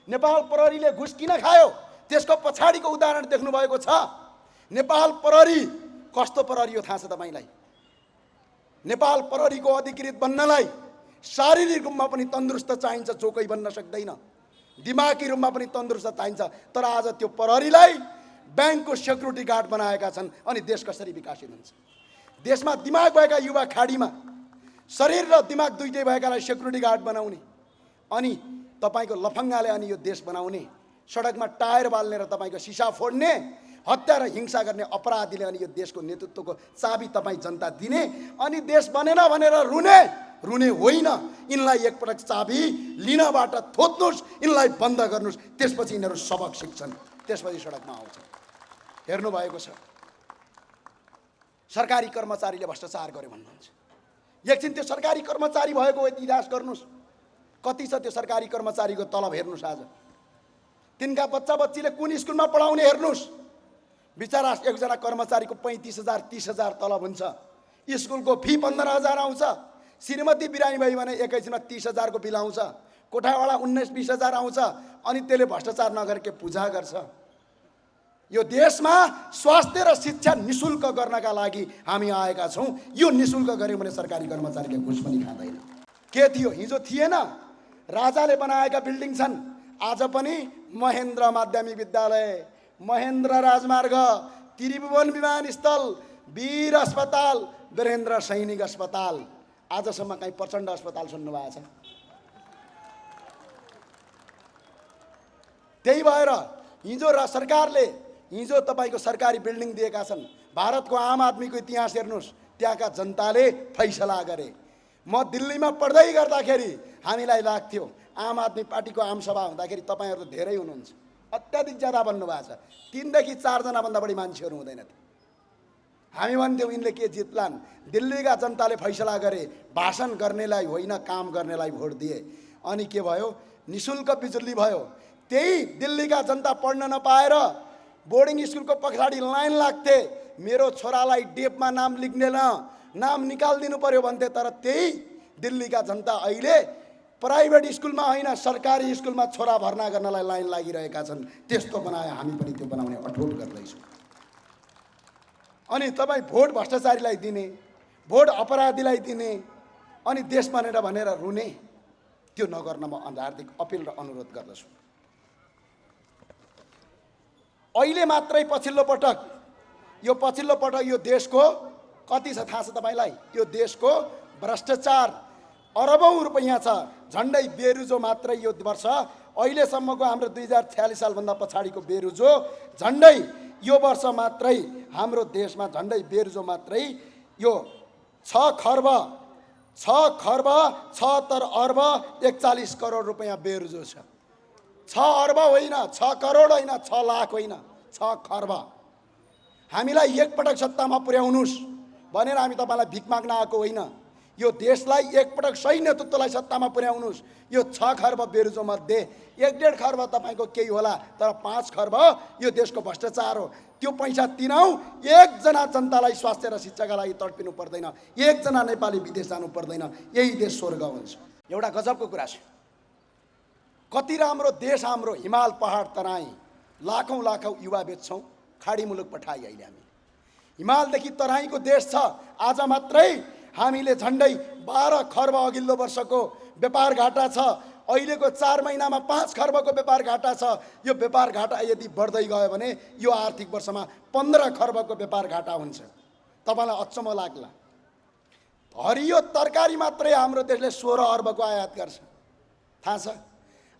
नेपाल प्रहरीले घुस किन खायो त्यसको पछाडिको उदाहरण देख्नु भएको छ। नेपाल प्रहरी कस्तो प्रहरी हो थाहा छ तपाईँलाई? नेपाल प्रहरीको अधिकृत बन्नलाई शारीरिक रूपमा पनि तन्दुरुस्त चाहिन्छ, जो कोही बन्न सक्दैन। दिमागी रूपमा पनि तन्दुरुस्त चाहिन्छ। तर आज त्यो प्रहरीलाई ब्याङ्कको सेक्युरिटी गार्ड बनाएका छन्। अनि देश कसरी विकसित हुन्छ? देशमा दिमाग भएका युवा खाडीमा, शरीर र दिमाग दुइटै भएकालाई सेक्युरिटी गार्ड बनाउने, अनि तपाईँको लफङ्गाले अनि यो देश बनाउने, सडकमा टायर बाल्ने र तपाईँको सिसा फोड्ने, हत्या र हिंसा गर्ने अपराधीले अनि यो देशको नेतृत्वको चाबी तपाईँ जनता दिने, अनि देश बनेन भनेर रुने होइन। यिनलाई एकपटक चाबी लिनबाट थोत्नुहोस्, यिनलाई बन्द गर्नुहोस्। त्यसपछि यिनीहरू सबक सिक्छन्, त्यसपछि सडकमा आउँछन्। हेर्नुभएको छ सरकारी कर्मचारीले भ्रष्टाचार गर्यो भन्नुहुन्छ। एकछिन त्यो सरकारी कर्मचारी भएको इतिहास गर्नुहोस्। कति छ त्यो सरकारी कर्मचारीको तलब हेर्नुहोस्। आज तिनका बच्चा बच्चीले कुन स्कुलमा पढाउने हेर्नुहोस्। बिचरा एकजना कर्मचारीको 35,000 30,000 तलब हुन्छ। स्कुलको फी 15,000 आउँछ। श्रीमती बिरामी भई भने एकैछिनमा 30,000 को बिल आउँछ। कोठावाला 19-20,000 आउँछ। अनि त्यसले भ्रष्टाचार नगरेर के पूजा गर्छ? यो देशमा स्वास्थ्य र शिक्षा निशुल्क गर्नका लागि हामी आएका छौँ। यो निशुल्क गर्यो भने सरकारी कर्मचारीले घुस पनि खाँदैन। के थियो? हिजो थिएन? राजाले बनाएका बिल्डिङ छन्। आज पनि महेन्द्र माध्यमिक विद्यालय, महेन्द्र राजमार्ग, त्रिभुवन विमानस्थल, वीर अस्पताल, वीरेन्द्र सैनिक अस्पताल, आजसम्म कहीँ प्रचण्ड अस्पताल सुन्नु भएको छ? त्यही भएर हिजो सरकारले हिजो तपाईँको सरकारी बिल्डिङ दिएका छन्। भारतको आम आदमीको इतिहास हेर्नुहोस्, त्यहाँका जनताले फैसला गरे। म दिल्लीमा पढ्दै गर्दाखेरि हामीलाई लाग्थ्यो आम आदमी पार्टीको आमसभा हुँदाखेरि तपाईँहरू त धेरै हुनुहुन्छ, अत्याधिक ज्यादा भन्नुभएको छ, 3 देखि 4 जनाभन्दा बढी मान्छेहरू हुँदैन। हामी भन्थ्यौँ यिनले के जित्लान्। दिल्लीका जनताले फैसला गरे, भाषण गर्नेलाई होइन काम गर्नेलाई भोट दिए। अनि के भयो, निशुल्क बिजुली भयो। त्यही दिल्लीका जनता पढ्न नपाएर बोर्डिङ स्कुलको पछाडि लाइन लाग्थे, मेरो छोरालाई डेपमा नाम लेख्दैन, नाम निकालिदिनु पर्यो भन्थे। तर त्यही दिल्लीका जनता अहिले प्राइभेट स्कुलमा होइन सरकारी स्कुलमा छोरा भर्ना गर्नलाई लाइन लागिरहेका छन्। त्यस्तो बनाए हामी पनि त्यो बनाउने अठोट गर्दैछौँ। अनि तपाईँ भोट भ्रष्टाचारीलाई दिने, भोट अपराधीलाई दिने, अनि देश भनेर रुने, त्यो नगर्न म हार्दिक अपिल र अनुरोध गर्दछु। अहिले मात्रै पछिल्लो पटक यो देशको कति छ थाहा छ तपाईँलाई? यो देशको भ्रष्टाचार अरबौं रुपैयाँ छ। झन्डै बेरुजो मात्रै यो वर्ष अहिलेसम्मको हाम्रो 2046 सालभन्दा पछाडिको बेरुजो झन्डै यो वर्ष मात्रै हाम्रो देशमा झन्डै बेरुजो मात्रै यो 6 खर्ब 76 अर्ब 41 करोड रुपैयाँ बेरुजो छ। 6 अर्ब होइन, 6 करोड होइन, 6 लाख होइन, 6 खर्ब। हामीलाई एकपटक सत्तामा पुर्याउनुस् भनेर हामी तपाईँलाई भिख माग्न आएको होइन। यो देशलाई एकपटक सही नेतृत्वलाई सत्तामा पुर्याउनुस्। यो 6 खर्ब बेरुजो मध्ये 1.5 खर्ब तपाईँको केही होला, तर 5 खर्ब यो देशको भ्रष्टाचार हो। त्यो पैसा तिनाउ, एकजना जनतालाई स्वास्थ्य र शिक्षाका लागि तडपिनु पर्दैन, एकजना नेपाली विदेश जानु पर्दैन, यही देश स्वर्ग हुन्छ। एउटा गजबको कुरा छ, कति राम्रो देश हाम्रो हिमाल पहाड तराई, लाखौं युवा बेच्छौँ खाडी मुलुक पठाई। अहिले हामी हिमालदेखि तराईको देश छ। आज मात्रै हामीले झन्डै 12 खर्ब अघिल्लो वर्षको व्यापार घाटा छ। अहिलेको 4 महिनामा 5 खर्बको व्यापार घाटा छ। यो व्यापार घाटा यदि बढ्दै गयो भने यो आर्थिक वर्षमा 15 खर्बको व्यापार घाटा हुन्छ। तपाईँलाई अचम्म लाग्ला, हरियो तरकारी मात्रै हाम्रो देशले 16 अर्बको आयात गर्छ। थाहा छ?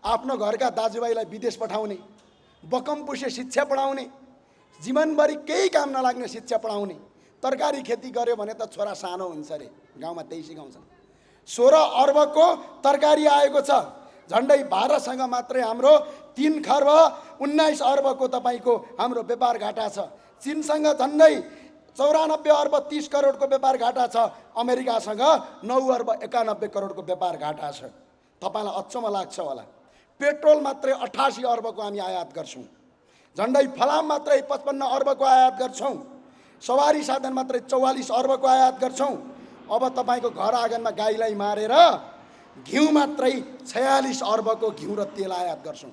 आफ्नो घरका दाजुभाइलाई विदेश पठाउने, बकमपुसे शिक्षा पढाउने, जीवनभरि केही काम नलाग्ने शिक्षा पढाउने, तरकारी खेती गर्यो भने त छोरा सानो हुन्छ अरे, गाउँमा त्यही सिकाउँछन्। 16 अर्बको तरकारी आएको छ। झन्डै भारतसँग मात्रै हाम्रो 3 खर्ब 19 अर्बको तपाईँको हाम्रो व्यापार घाटा छ। चीनसँग झन्डै 94 अर्ब 30 करोडको व्यापार घाटा छ। अमेरिकासँग 9 अर्ब 91 करोडको व्यापार घाटा छ। तपाईँलाई अचम्म लाग्छ होला, पेट्रोल मात्रै 88 अर्बको हामी आयात गर्छौँ। झन्डै फलाम मात्रै 55 अर्बको आयात गर्छौँ। सवारी साधन मात्रै 44 अर्बको आयात गर्छौँ। अब तपाईँको घर आँगनमा गाईलाई मारेर घिउ मात्रै 46 अर्बको घिउ र तेल आयात गर्छौँ।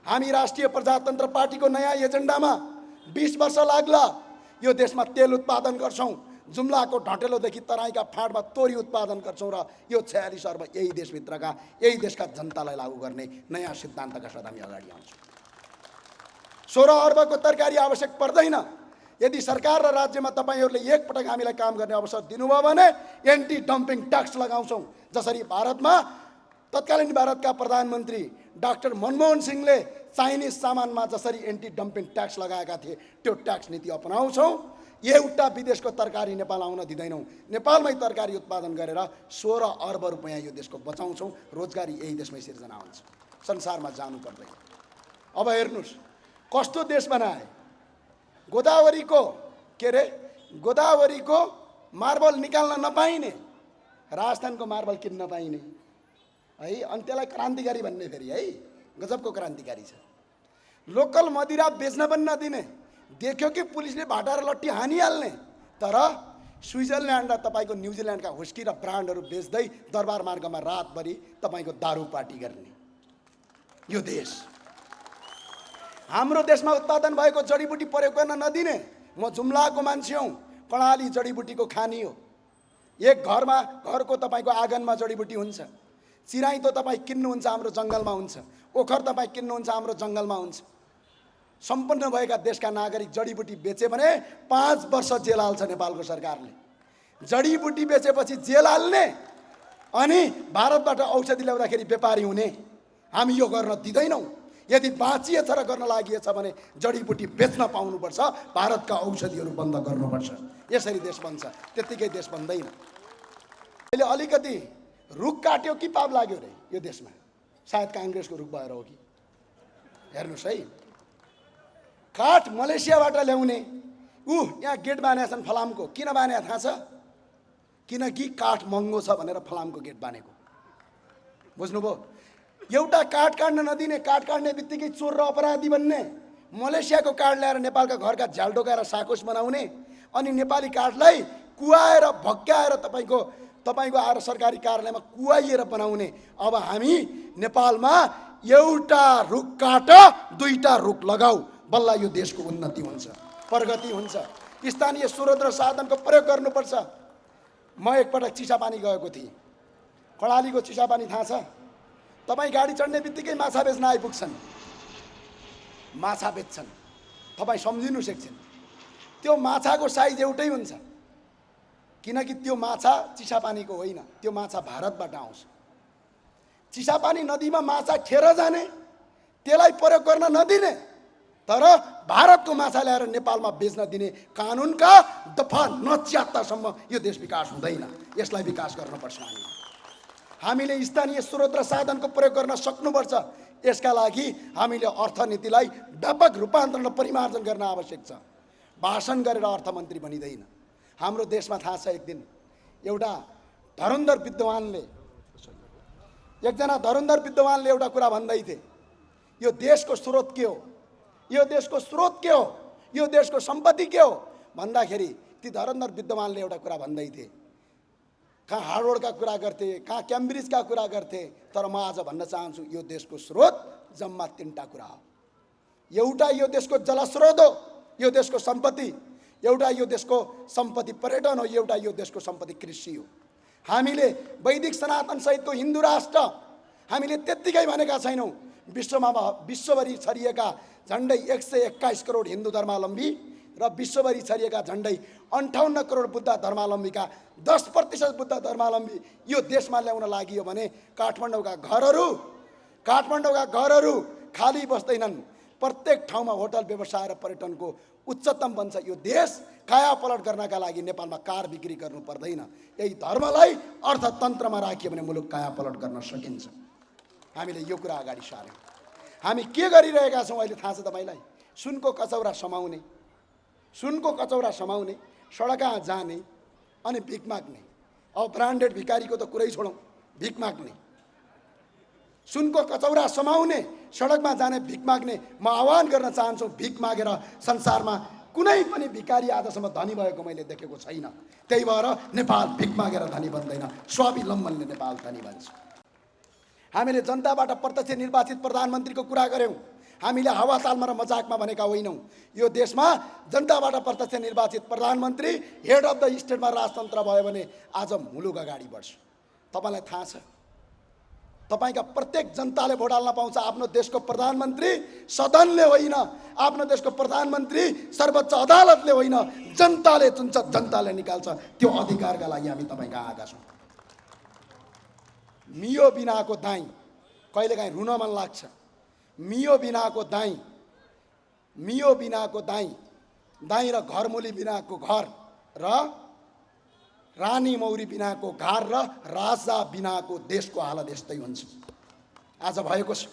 हामी राष्ट्रिय प्रजातन्त्र पार्टीको नयाँ एजेन्डामा 20 वर्ष लाग्ला यो देशमा तेल उत्पादन गर्छौँ। जुम्लाको ढटेलोदेखि तराईका फाँटमा तोरी उत्पादन गर्छौँ र यो 46 अर्ब यही देशभित्रका, यही देशका जनतालाई लागू गर्ने नयाँ सिद्धान्तका साथ हामी अगाडि आउँछौँ। 16 अर्बको तरकारी आवश्यक पर्दैन। यदि सरकार र राज्यमा तपाईँहरूले एकपटक हामीलाई काम गर्ने अवसर दिनुभयो भने एन्टी डम्पिङ ट्याक्स लगाउँछौँ। जसरी भारतमा तत्कालीन भारतका प्रधानमन्त्री डाक्टर मनमोहन सिंहले चाइनिज सामानमा जसरी एन्टी डम्पिङ ट्याक्स लगाएका थिए, त्यो ट्याक्स नीति अपनाउँछौँ। एउटा विदेशको तरकारी नेपाल आउन दिँदैनौँ। नेपालमै तरकारी उत्पादन गरेर 16 अर्ब रुपैयाँ यो देशको बचाउँछौँ। रोजगारी यही देशमै सिर्जना हुन्छ, संसारमा जानु पर्दैन। अब हेर्नुहोस् कस्तो देश बनाए। गोदावरीको मार्बल निकाल्न नपाइने, राजस्थानको मार्बल किन्न नपाइने है, अनि त्यसलाई क्रान्तिकारी भन्ने फेरि है, गजबको क्रान्तिकारी छ। लोकल मदिरा बेच्न पनि नदिने, देख्यो कि पुलिसले भाटा र लट्ठी हानिहाल्ने। तर स्विजरल्यान्ड र तपाईँको न्युजिल्यान्डका हुस्की र ब्रान्डहरू बेच्दै दरबार मार्गमा रातभरि तपाईँको दारू पार्टी गर्ने यो देश। हाम्रो देशमा उत्पादन भएको जडीबुटी प्रयोग गर्न नदिने। म जुम्लाको मान्छे हुँ, कर्णाली जडीबुटीको खानी हो। एक घरको तपाईँको आँगनमा जडीबुटी हुन्छ। चिराई त तपाईँ किन्नुहुन्छ हाम्रो जङ्गलमा हुन्छ, ओखर तपाईँ किन्नुहुन्छ हाम्रो जङ्गलमा हुन्छ। सम्पन्न भएका देशका नागरिक जडीबुटी बेचे भने 5 वर्ष जेल हाल्छ नेपालको सरकारले। जडीबुटी बेचेपछि जेल हाल्ने अनि भारतबाट औषधि ल्याउँदाखेरि व्यापारी हुने। हामी यो गर्न दिँदैनौँ। यदि बाँचिएछ र गर्न लागि छ भने जडीबुटी बेच्न पाउनुपर्छ, भारतका औषधिहरू बन्द गर्नुपर्छ, यसरी देश बन्छ। त्यत्तिकै देश बन्दैन। अहिले अलिकति रुख काट्यो कि पाप लाग्यो रे यो देशमा, सायद काङ्ग्रेसको रुख भएर हो कि। हेर्नुहोस् है, काठ मलेसियाबाट ल्याउने यहाँ गेट बानेका छन् फलामको। किन बानेका थाहा छ? किनकि काठ महँगो छ भनेर फलामको गेट बानेको। बुझ्नुभयो? एउटा काठ काट्न नदिने, काठ काट्ने बित्तिकै चोर र अपराधी बन्ने, मलेसियाको काठ ल्याएर नेपालका घरका झ्याल ढोकाएर साकोस बनाउने, अनि नेपाली काठलाई कुवाएर भक्काएर तपाईँको आएर सरकारी कार्यालयमा कुवाइएर बनाउने। अब हामी नेपालमा एउटा रुख काट, दुईटा रुख लगाऊ, बल्ल यो देशको उन्नति हुन्छ, प्रगति हुन्छ। स्थानीय स्रोत र साधनको प्रयोग गर्नुपर्छ। म एकपटक चिसापानी गएको थिएँ। कर्णालीको चिसापानी थाहा छ? तपाईँ गाडी चढ्ने बित्तिकै माछा बेच्न आइपुग्छन्, माछा बेच्छन्। तपाईँ सम्झिनु सक्छन्, त्यो माछाको साइज एउटै हुन्छ, किनकि त्यो माछा चिसापानीको होइन, त्यो माछा भारतबाट आउँछ। चिसापानी नदीमा माछा खेर जाने, त्यसलाई प्रयोग गर्न नदिने, तर भारतको माछा ल्याएर नेपालमा बेच्न दिने कानुनका दफा 79सम्म यो देश विकास हुँदैन। यसलाई विकास गर्नुपर्छ। हामीले स्थानीय स्रोत र साधनको प्रयोग गर्न सक्नुपर्छ। यसका लागि हामीले अर्थनीतिलाई व्यापक रूपान्तरण र परिमार्जन गर्न आवश्यक छ। भाषण गरेर अर्थमन्त्री बनिँदैन। हाम्रो देशमा थाहा छ, एक दिन एउटा धुरन्धर विद्वानले एउटा कुरा भन्दै थिए, यो देशको स्रोत के हो, यो देशको स्रोत के हो, यो देशको सम्पत्ति के हो भन्दाखेरि ती धुरन्धर विद्वानले एउटा कुरा भन्दै थिए। कहाँ हार्वर्डका कुरा गर्थे, कहाँ क्याम्ब्रिजका कुरा गर्थे, तर म आज भन्न चाहन्छु यो देशको स्रोत जम्मा 3टा कुरा हो। एउटा यो देशको जलस्रोत हो, यो देशको सम्पत्ति, एउटा यो देशको सम्पत्ति पर्यटन हो, एउटा यो देशको सम्पत्ति कृषि हो। हामीले वैदिक सनातन सहितको हिन्दू राष्ट्र हामीले त्यत्तिकै भनेका छैनौँ। विश्वभरि छरिएका झन्डै 121 करोड हिन्दू धर्मावलम्बी र विश्वभरि छरिएका झन्डै 58 करोड बुद्ध धर्मावलम्बीका 10% बुद्ध धर्मावलम्बी यो देशमा ल्याउन लागि हो भने काठमाडौँका घरहरू खाली बस्दैनन्। प्रत्येक ठाउँमा होटल व्यवसाय र पर्यटनको उच्चतम बन्छ। यो देश कायापलट गर्नका लागि नेपालमा कार बिक्री गर्नु पर्दैन। यही धर्मलाई अर्थतन्त्रमा राखियो भने मुलुक कायापलट गर्न सकिन्छ। हामीले यो कुरा अगाडि सार्यौँ। हामी के गरिरहेका छौँ अहिले थाहा छ तपाईँलाई? सुनको कचौरा समाउने, सडकमा जाने अनि भिख माग्ने। अब ब्रान्डेड भिखारीको त कुरै छोडौँ, भिख माग्ने, सुनको कचौरा समाउने, सडकमा जाने, भिख माग्ने। म आह्वान गर्न चाहन्छु, भिख मागेर संसारमा कुनै पनि भिखारी आजसम्म धनी भएको मैले देखेको छैन। त्यही भएर नेपाल भिख मागेर धनी बन्दैन, स्वावलम्बनले नेपाल धनी बन्छ। हामीले जनताबाट प्रत्यक्ष निर्वाचित प्रधानमन्त्रीको कुरा गऱ्यौँ। हामीले हावातालमा र मजाकमा भनेका होइनौँ। यो देशमा जनताबाट प्रत्यक्ष निर्वाचित प्रधानमन्त्री हेड अफ द स्टेटमा राजतन्त्र भयो भने आज मुलुक अगाडि बढ्छ। तपाईँलाई थाहा छ, तपाईँका प्रत्येक जनताले भोट हाल्न पाउँछ। आफ्नो देशको प्रधानमन्त्री सदनले होइन, आफ्नो देशको प्रधानमन्त्री सर्वोच्च अदालतले होइन, जनताले चुन्छ, जनताले निकाल्छ। त्यो अधिकारका लागि हामी तपाईँका आएका छौँ। मियो बिनाको दाई, कहिलेकाहीँ रुन मन लाग्छ। मियो बिनाको दाई, दाई र घरमुली बिनाको घर र रानी मौरी बिनाको घर र राजा बिनाको देशको हालत यस्तै हुन्छ। आज भएको छ।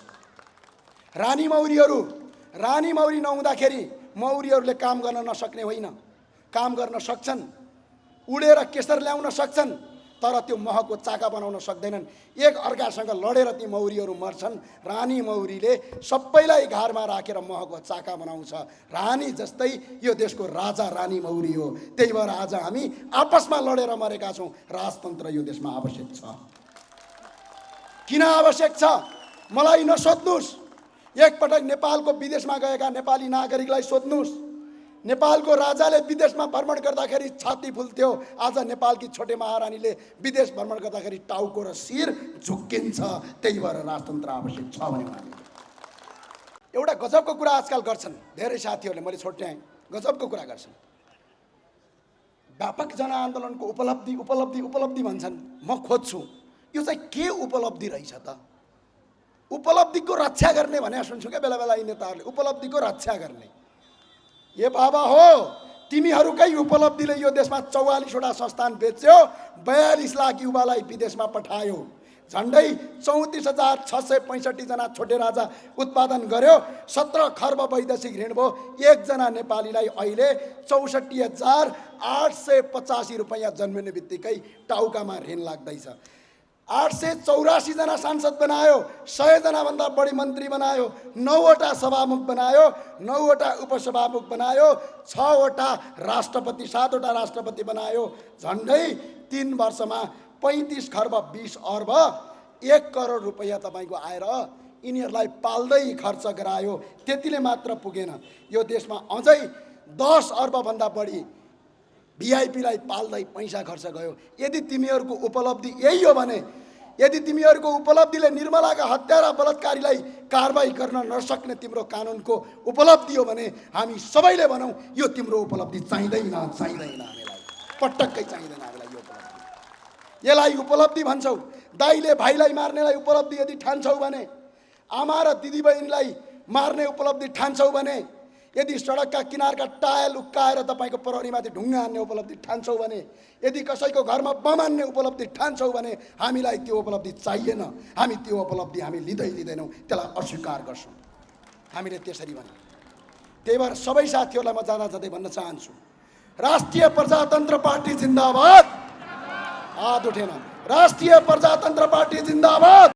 रानी मौरी नहुँदाखेरि मौरीहरूले काम गर्न नसक्ने होइन, काम गर्न सक्छन्, उडेर केसर ल्याउन सक्छन्, तर त्यो महको चाका बनाउन सक्दैनन्। एक अर्कासँग लडेर ती मौरीहरू मर्छन्। रानी मौरीले सबैलाई घरमा राखेर महको चाका बनाउँछ। रानी जस्तै यो देशको राजा रानी मौरी हो। त्यही भएर आज हामी आपसमा लडेर मरेका छौँ। राजतन्त्र यो देशमा आवश्यक छ। किन आवश्यक छ मलाई नसोध्नुहोस्। एकपटक नेपालको विदेशमा गएका नेपाली नागरिकलाई सोध्नुहोस्। नेपालको राजाले विदेशमा भ्रमण गर्दाखेरि छाती फुल्थ्यो, आज नेपालकी छोटे महारानीले विदेश भ्रमण गर्दाखेरि टाउको र शिर झुक्किन्छ। त्यही भएर राजतन्त्र आवश्यक छ भने एउटा गजबको कुरा आजकल गर्छन् धेरै साथीहरूले, मैले छोट्याएँ, गजबको कुरा गर्छन्। व्यापक जनआन्दोलनको उपलब्धि भन्छन्। म खोज्छु यो चाहिँ के उपलब्धि रहेछ त? उपलब्धिको रक्षा गर्ने भने सुन्छु क्या बेला बेला यी नेताहरूले, उपलब्धिको रक्षा गर्ने। ए बाबा हो, तिमीहरूकै उपलब्धिले यो देशमा 44वटा संस्थान बेच्यो, 42 लाख युवालाई विदेशमा पठायो, झन्डै 34,665 जना छोटे राजा उत्पादन गर्यो, 17 खर्ब वैदेशिक ऋण भयो। एकजना नेपालीलाई अहिले 64,885 रुपैयाँ जन्मिने बित्तिकै टाउकामा ऋण लाग्दैछ। 884 जना सांसद बनायो, 100 जना भन्दा बढी मन्त्री बनायो, 9वटा सभामुख बनायो, 9वटा उपसभामुख बनायो, 6वटा राष्ट्रपति, 7वटा राष्ट्रपति बनायो। झन्डै 3 वर्षमा 35 खर्ब 20 अर्ब 1 करोड रुपैयाँ तपाईको आएर यिनीहरूलाई पाल्दै खर्च गरायो। त्यतिले मात्र पुगेन, यो देशमा अझै 10 अर्ब भन्दा बढी भिआइपीलाई पाल्दै पैसा खर्च गयो। यदि तिमीहरूको उपलब्धि यही हो भने, यदि तिमीहरूको उपलब्धिले निर्मलाका हत्यारा बलात्कारीलाई कारबाही गर्न नसक्ने तिम्रो कानुनको उपलब्धि हो भने हामी सबैले भनौँ यो तिम्रो उपलब्धि चाहिँदैन, चाहिँदैन, हामीलाई पटक्कै चाहिँदैन हामीलाई यो उपलब्धि। यसलाई उपलब्धि भन्छौ। दाइले भाइलाई मार्नेलाई उपलब्धि यदि ठान्छौ भने, आमा र दिदीबहिनीलाई मार्ने उपलब्धि ठान्छौ भने, यदि सडकका किनारका टायल उक्काएर तपाईँको प्रहरीमाथि ढुङ्गा हान्ने उपलब्धि ठान्छौ भने, यदि कसैको घरमा बम हान्ने उपलब्धि ठान्छौ भने हामीलाई त्यो उपलब्धि चाहिएन। हामी त्यो उपलब्धि हामी लिँदैनौँ, त्यसलाई अस्वीकार गर्छौँ। हामीले त्यसरी भन्यौँ। त्यही भएर सबै साथीहरूलाई म जाँदा जाँदै भन्न चाहन्छु, राष्ट्रिय प्रजातन्त्र पार्टी जिन्दाबाद। हात उठेन। राष्ट्रिय प्रजातन्त्र पार्टी जिन्दाबाद।